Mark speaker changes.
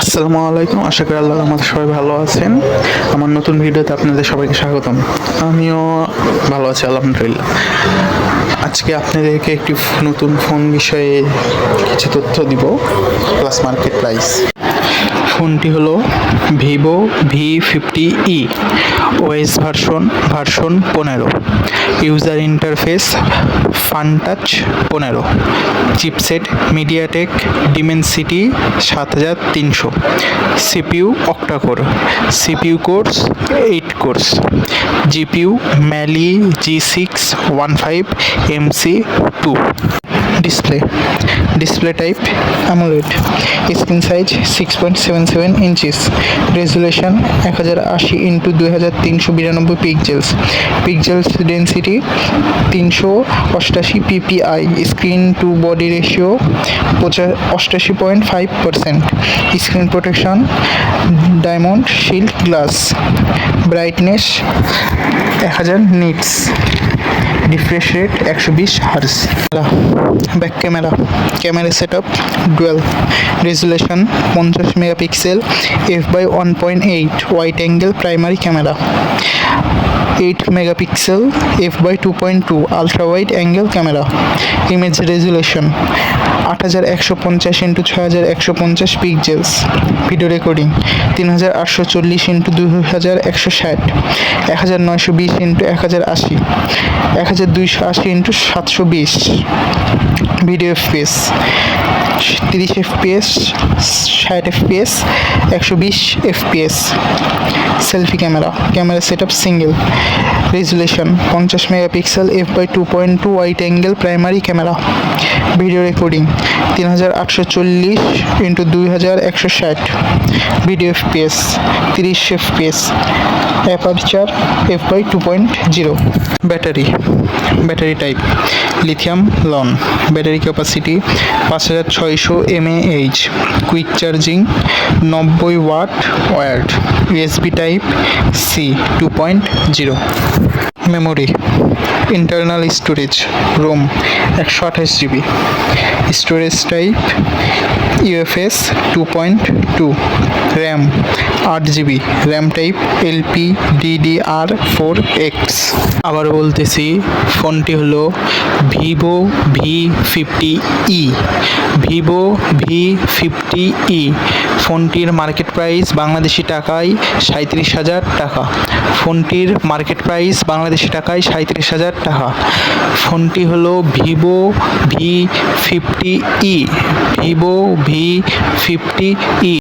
Speaker 1: আসসালামু আলাইকুম। আশা করি আল্লাহর রহমতে সবাই ভালো আছেন। আমার নতুন ভিডিওতে আপনাদের সবাইকে স্বাগতম। আমিও ভালো আছি আলহামদুলিল্লাহ। আজকে আপনাদেরকে একটি নতুন ফোন বিষয়ে কিছু তথ্য দিব, প্লাস মার্কেট প্রাইস। ফোনটি হলো Vivo V50e, OS version 15, user interface Funtouch 15, chipset MediaTek Dimensity 7300, CPU octacore, CPU cores 8 cores, GPU Mali G615MC2। Display type AMOLED, screen size 6.77 inches, resolution 1080x2392 pixels density 388 ppi, screen to body ratio 88.5%, screen protection diamond shield glass, brightness 1000 nits, refresh rate 120 hertz. Back camera setup dual, resolution 50 megapixel, f/1.8 wide angle primary camera, 8 megapixel f/2.2 ultra wide angle camera, image resolution 8150x6150 pixels, video recording 3840x2160, 1920x1080, 1280x720, video FPS 30 FPS, 60 FPS, 120 FPS। Selfie camera setup single, resolution 50 megapixel f/2.2 wide angle primary camera, video recording 3840x2160, video FPS 30 FPS, aperture f/2.0। Battery type lithium ion, battery capacity 5600 mAh, quick charging 90 watt wired, USB type C 2.0। Memory internal storage ROM 128 GB, storage type UFS 2.2, RAM 8 GB, RAM type LPDDR4X। আবার বলতেছি, ফোনটি হলো Vivo V50e। ফোনটির market price Bangladeshi টাকায় 37,000 টাকা। ফোনটি হলো Vivo V50e।